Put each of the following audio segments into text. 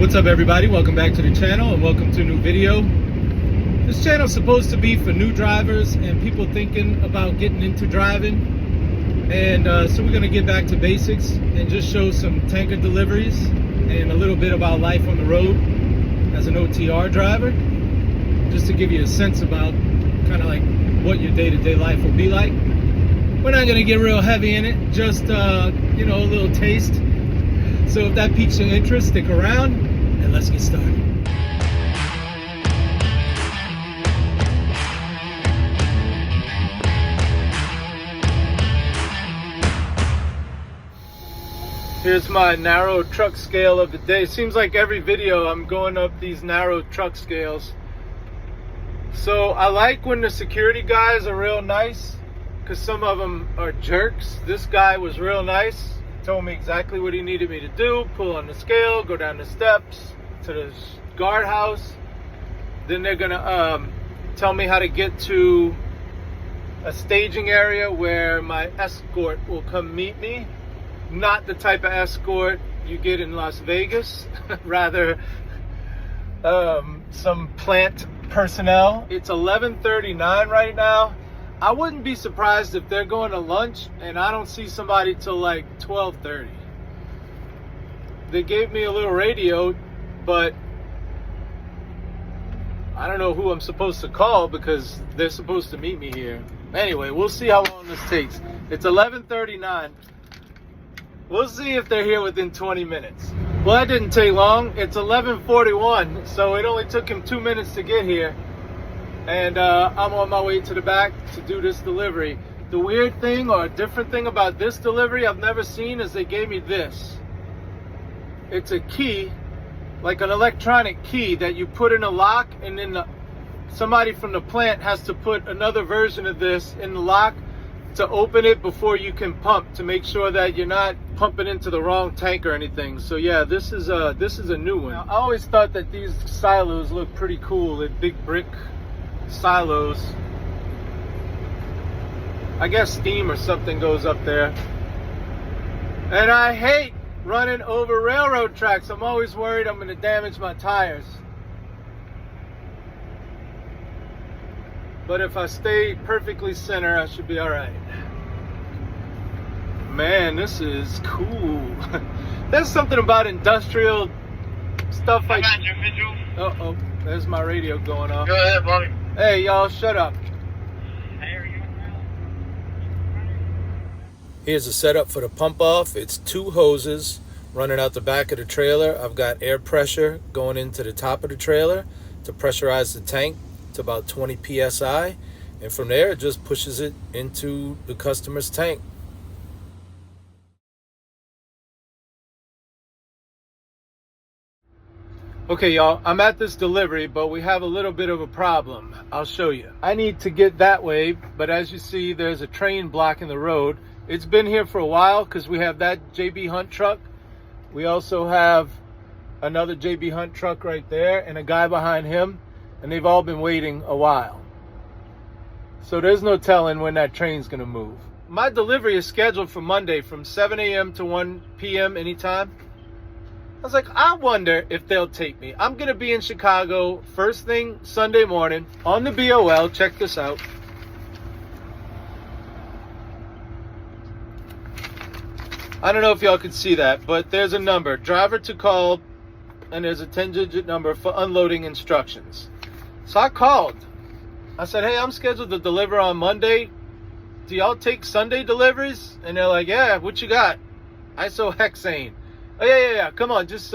What's up, everybody? Welcome back to the channel and welcome to a new video. This channel is supposed to be for new drivers and people thinking about getting into driving, and so we're going to get back to basics and just show some tanker deliveries and a little bit about life on the road as an OTR driver, just to give you a sense about kind of like what your day-to-day life will be like. We're not going to get real heavy in it, just you know, a little taste. So if that piques your interest, stick around and let's get started. Here's my narrow truck scale of the day. Seems like every video I'm going up these narrow truck scales. So I like when the security guys are real nice, because some of them are jerks. This guy was real nice. Told me exactly what he needed me to do. Pull on the scale, go down the steps to the guardhouse. Then they're gonna tell me how to get to a staging area where my escort will come meet me. Not the type of escort you get in Las Vegas, rather some plant personnel. It's 11:39 right now. I wouldn't be surprised if they're going to lunch and I don't see somebody till like 12:30. They gave me a little radio, but I don't know who I'm supposed to call because they're supposed to meet me here. Anyway, we'll see how long this takes. It's 11:39. We'll see if they're here within 20 minutes. Well, that didn't take long. It's 11:41, so it only took him 2 minutes to get here. And I'm on my way to the back to do this delivery. The weird thing or different thing about this delivery I've never seen is they gave me this. It's a key, like an electronic key that you put in a lock, and then somebody from the plant has to put another version of this in the lock to open it before you can pump, to make sure that you're not pumping into the wrong tank or anything. So yeah, this is a new one. Now, I always thought that these silos look pretty cool. They're big brick silos. I guess steam or something goes up there. And I hate running over railroad tracks. I'm always worried I'm going to damage my tires. But if I stay perfectly center, I should be all right. Man, this is cool. There's something about industrial stuff like... I got your visual. Uh-oh, there's my radio going off. Go ahead, buddy. Hey, y'all, shut up. Here's a setup for the pump off. It's two hoses running out the back of the trailer. I've got air pressure going into the top of the trailer to pressurize the tank to about 20 psi, and from there it just pushes it into the customer's tank. Okay, y'all, I'm at this delivery, but we have a little bit of a problem. I'll show you. I need to get that way, but as you see, there's a train blocking the road. It's been here for a while because we have that JB Hunt truck. We also have another JB Hunt truck right there and a guy behind him, and they've all been waiting a while. So there's no telling when that train's gonna move. My delivery is scheduled for Monday from 7 a.m. to 1 p.m. anytime. I was like, I wonder if they'll take me. I'm going to be in Chicago first thing Sunday morning on the BOL. Check this out. I don't know if y'all can see that, but there's a number, driver to call, and there's a 10-digit number for unloading instructions. So I called. I said, hey, I'm scheduled to deliver on Monday. Do y'all take Sunday deliveries? And they're like, yeah, what you got? Isohexane. Oh, yeah. Come on, just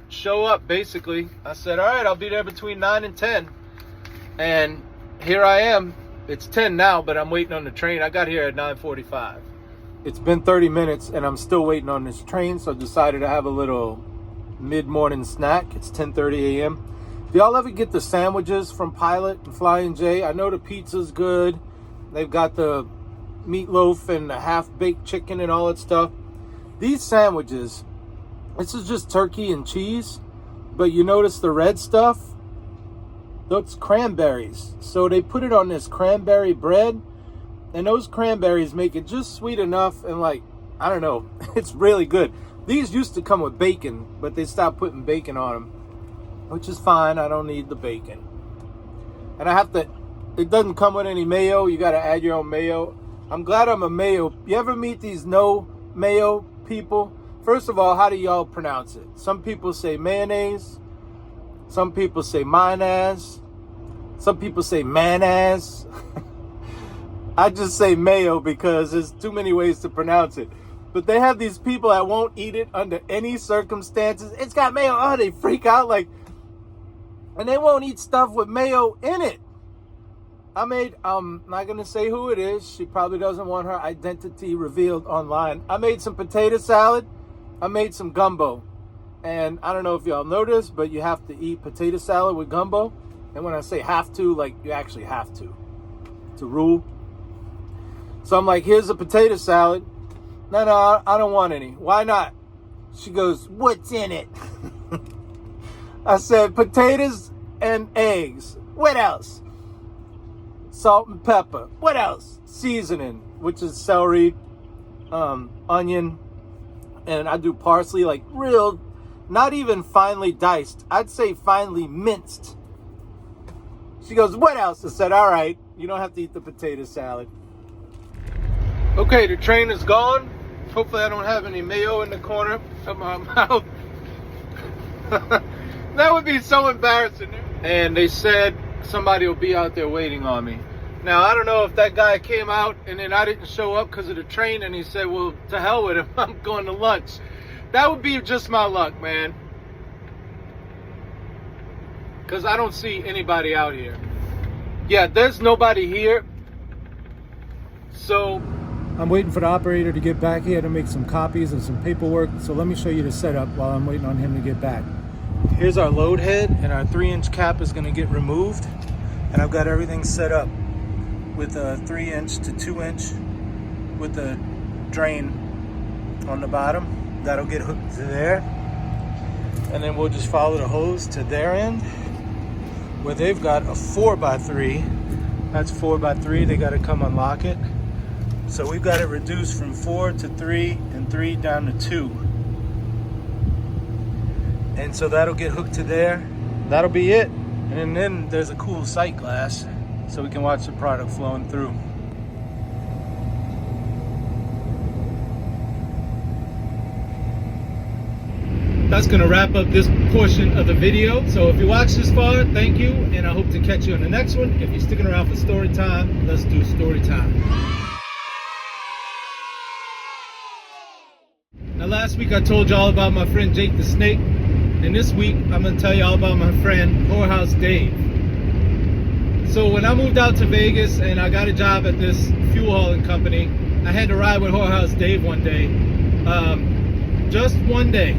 show up, basically. I said, all right, I'll be there between 9 and 10. And here I am. It's 10 now, but I'm waiting on the train. I got here at 9:45. It's been 30 minutes, and I'm still waiting on this train, so I decided to have a little mid-morning snack. It's 10:30 a.m. Do y'all ever get the sandwiches from Pilot and Flying J? I know the pizza's good. They've got the meatloaf and the half-baked chicken and all that stuff. These sandwiches, this is just turkey and cheese, but you notice the red stuff? That's cranberries. So they put it on this cranberry bread, and those cranberries make it just sweet enough, and like, I don't know, it's really good. These used to come with bacon, but they stopped putting bacon on them, which is fine. I don't need the bacon. And I have to, it doesn't come with any mayo. You got to add your own mayo. I'm glad I'm a mayo. You ever meet these no mayo people? First of all, how do y'all pronounce it? Some people say mayonnaise. Some people say mayonnaise. Some people say mayonnaise. I just say mayo because there's too many ways to pronounce it. But they have these people that won't eat it under any circumstances. It's got mayo. Oh, they freak out like, and they won't eat stuff with mayo in it. I made, I'm not going to say who it is. She probably doesn't want her identity revealed online. I made some potato salad. I made some gumbo. And I don't know if y'all know this, but you have to eat potato salad with gumbo. And when I say have to, like you actually have to. It's a rule. So I'm like, here's a potato salad. No, I don't want any. Why not? She goes, what's in it? I said, potatoes and eggs. What else? Salt and pepper. What else? Seasoning, which is celery, onion, and I do parsley, like real, not even finely diced. I'd say finely minced. She goes, what else? I said, all right, you don't have to eat the potato salad. Okay, the train is gone. Hopefully I don't have any mayo in the corner of my mouth. That would be so embarrassing. And they said somebody will be out there waiting on me. Now, I don't know if that guy came out and then I didn't show up because of the train and he said, well, to hell with him, I'm going to lunch. That would be just my luck, man. Because I don't see anybody out here. Yeah, there's nobody here. So I'm waiting for the operator to get back here to make some copies and some paperwork. So let me show you the setup while I'm waiting on him to get back. Here's our load head, and our 3-inch cap is going to get removed. And I've got everything set up with a 3-inch to 2-inch with the drain on the bottom. That'll get hooked to there. And then we'll just follow the hose to their end where they've got a 4x3. That's 4x3. They got to come unlock it. So we've got it reduced from 4 to 3 and 3 down to 2. And so that'll get hooked to there. That'll be it. And then there's a cool sight glass so we can watch the product flowing through. That's going to wrap up this portion of the video. So if you watched this far, thank you. And I hope to catch you on the next one. If you're sticking around for story time, let's do story time. Now last week I told y'all about my friend Jake the Snake, and this week I'm going to tell y'all about my friend Whorehouse Dave. So when I moved out to Vegas and I got a job at this fuel hauling company, I had to ride with Whorehouse Dave one day, just one day.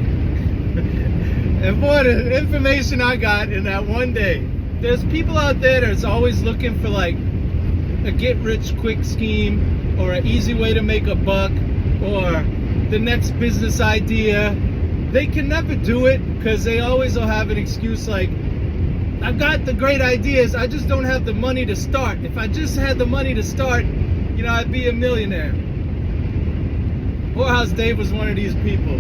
And boy, the information I got in that one day, there's people out there that's always looking for like a get-rich-quick scheme or an easy way to make a buck or the next business idea. They can never do it because they always will have an excuse like, I've got the great ideas, I just don't have the money to start. If I just had the money to start, you know, I'd be a millionaire. Whorehouse Dave was one of these people.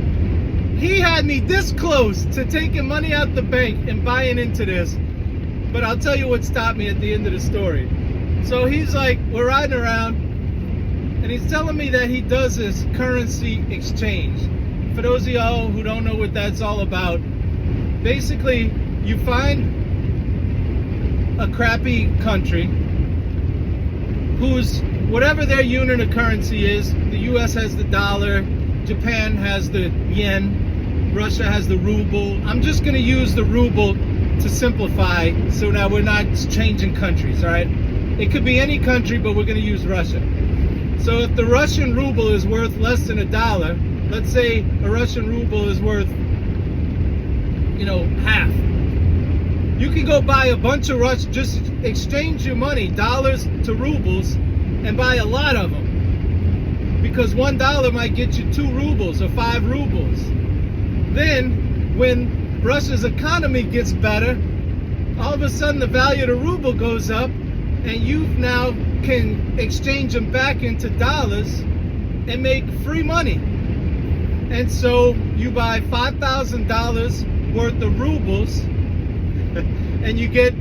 He had me this close to taking money out the bank and buying into this, but I'll tell you what stopped me at the end of the story. So he's like, we're riding around, and he's telling me that he does this currency exchange. For those of y'all who don't know what that's all about, basically you find a crappy country whose, whatever their unit of currency is, the US has the dollar, Japan has the yen, Russia has the ruble. I'm just going to use the ruble to simplify so that we're not changing countries, all right? It could be any country, but we're going to use Russia. So if the Russian ruble is worth less than $1, let's say a Russian ruble is worth, you know, half. You can go buy a bunch of just exchange your money, dollars to rubles, and buy a lot of them. Because $1 might get you 2 rubles or 5 rubles. Then, when Russia's economy gets better, all of a sudden the value of the ruble goes up, and you now can exchange them back into dollars and make free money. And so you buy $5,000 worth of rubles, and you get,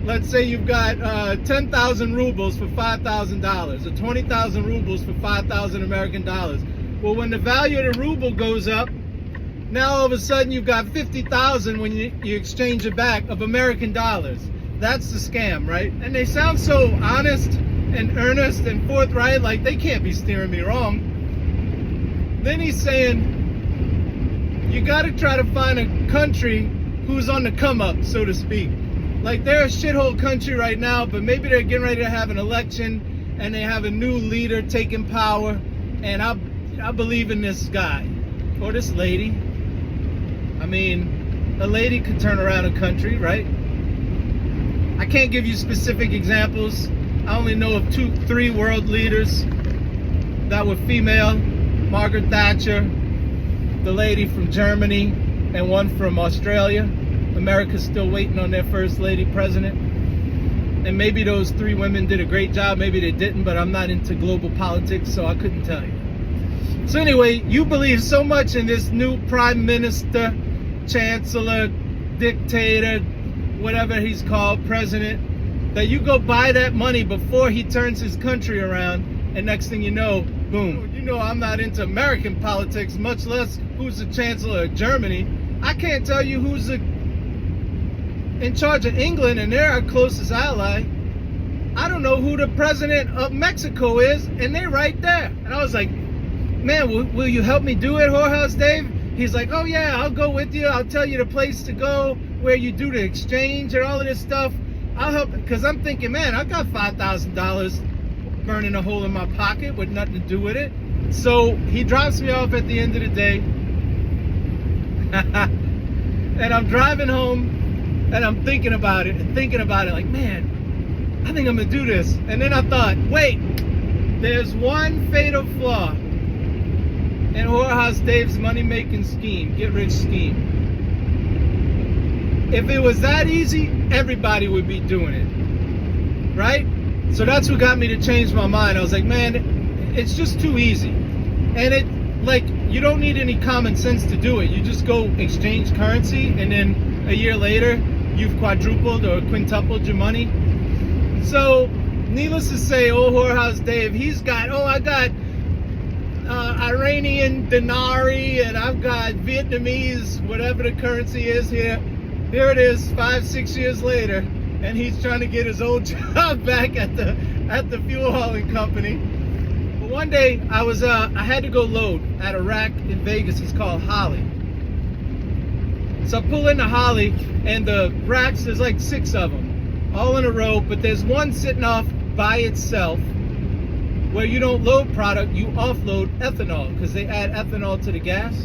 let's say you've got 10,000 rubles for $5,000, or 20,000 rubles for 5,000 American dollars. Well, when the value of the ruble goes up, now all of a sudden you've got 50,000 when you exchange it back of American dollars. That's the scam, right? And they sound so honest and earnest and forthright, like they can't be steering me wrong. Then he's saying, you got to try to find a country who's on the come up, so to speak. Like they're a shithole country right now, but maybe they're getting ready to have an election and they have a new leader taking power. And I believe in this guy or this lady. I mean, a lady could turn around a country, right? I can't give you specific examples. I only know of 2-3 world leaders that were female. Margaret Thatcher, the lady from Germany, and one from Australia. America's still waiting on their first lady president. And maybe those 3 women did a great job, maybe they didn't, but I'm not into global politics, so I couldn't tell you. So anyway, you believe so much in this new prime minister, chancellor, dictator, whatever he's called, president, that you go buy that money before he turns his country around, and next thing you know, boom. You know I'm not into American politics, much less who's the chancellor of Germany. I can't tell you who's in charge of England, and they're our closest ally. I don't know who the president of Mexico is, and they're right there. And I was like, man, will you help me do it, Whorehouse Dave? He's like, oh yeah, I'll go with you. I'll tell you the place to go, where you do the exchange and all of this stuff. I'll help, because I'm thinking, man, I got $5,000 burning a hole in my pocket with nothing to do with it. So he drops me off at the end of the day. And I'm driving home and I'm thinking about it like, man, I think I'm gonna do this. And then I thought, wait, there's one fatal flaw in Whorehouse Dave's money-making scheme, get-rich scheme. If it was that easy, everybody would be doing it, right? So that's what got me to change my mind. I was like, man, it's just too easy. And you don't need any common sense to do it. You just go exchange currency, and then a year later, you've quadrupled or quintupled your money. So, needless to say, old Whorehouse Dave, I got Iranian dinari, and I've got Vietnamese, whatever the currency is here. Here it is, 5-6 years later, and he's trying to get his old job back at the fuel hauling company. But one day I had to go load at a rack in Vegas. It's called Holly. So I pull into Holly, and the racks, there's like 6 of them, all in a row, but there's one sitting off by itself where you don't load product, you offload ethanol, because they add ethanol to the gas,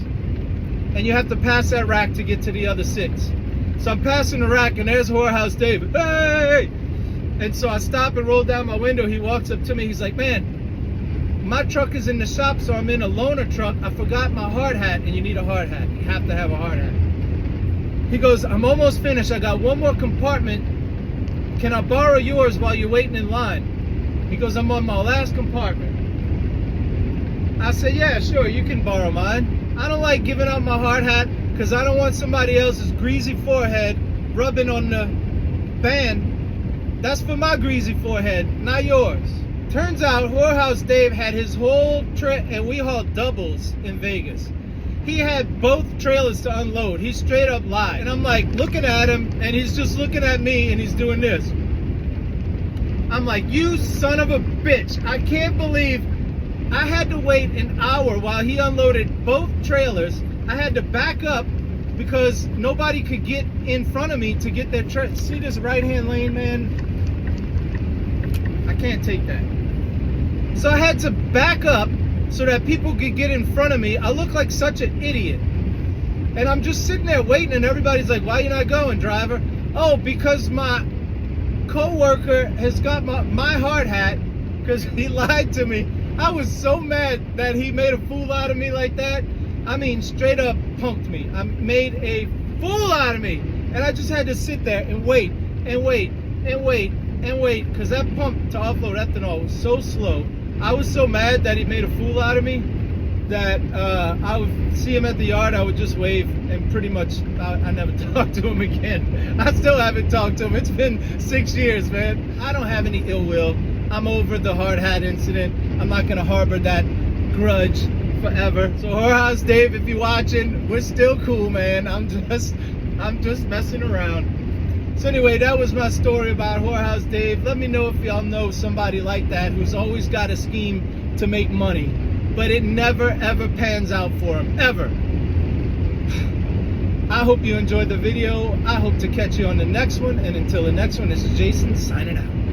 and you have to pass that rack to get to the other 6. So I'm passing the rack, and there's Whorehouse Dave. Hey! And so I stop and roll down my window. He walks up to me. He's like, man, my truck is in the shop, so I'm in a loaner truck. I forgot my hard hat, and you need a hard hat. You have to have a hard hat. He goes, I'm almost finished. I got one more compartment. Can I borrow yours while you're waiting in line? He goes, I'm on my last compartment. I said, yeah, sure, you can borrow mine. I don't like giving up my hard hat, because I don't want somebody else's greasy forehead rubbing on the band. That's for my greasy forehead, not yours. Turns out Whorehouse Dave had his whole trip, and we hauled doubles in Vegas. He had both trailers to unload. He straight up lied. And I'm like looking at him, and he's just looking at me, and he's doing this. I'm like, you son of a bitch. I can't believe I had to wait an hour while he unloaded both trailers. I had to back up because nobody could get in front of me to get their trailer. See this right-hand lane, man? I can't take that. So I had to back up so that people could get in front of me. I look like such an idiot. And I'm just sitting there waiting, and everybody's like, why you not going, driver? Oh, because my co-worker has got my hard hat because he lied to me. I was so mad that he made a fool out of me like that. I mean, straight up punked me. I made a fool out of me. And I just had to sit there and wait, and wait, and wait, and wait, because that pump to offload ethanol was so slow. I was so mad that he made a fool out of me that I I'd see him at the yard, I would just wave, and pretty much I never talked to him again. I still haven't talked to him. It's been 6 years, man. I don't have any ill will. I'm over the hard hat incident. I'm not gonna harbor that grudge forever. So Whorehouse Dave, if you're watching, we're still cool, man. I'm just messing around. So anyway, that was my story about Whorehouse Dave. Let me know if y'all know somebody like that who's always got a scheme to make money, but it never ever pans out for him, ever. I hope you enjoyed the video. I hope to catch you on the next one, and until the next one, this is Jason signing out.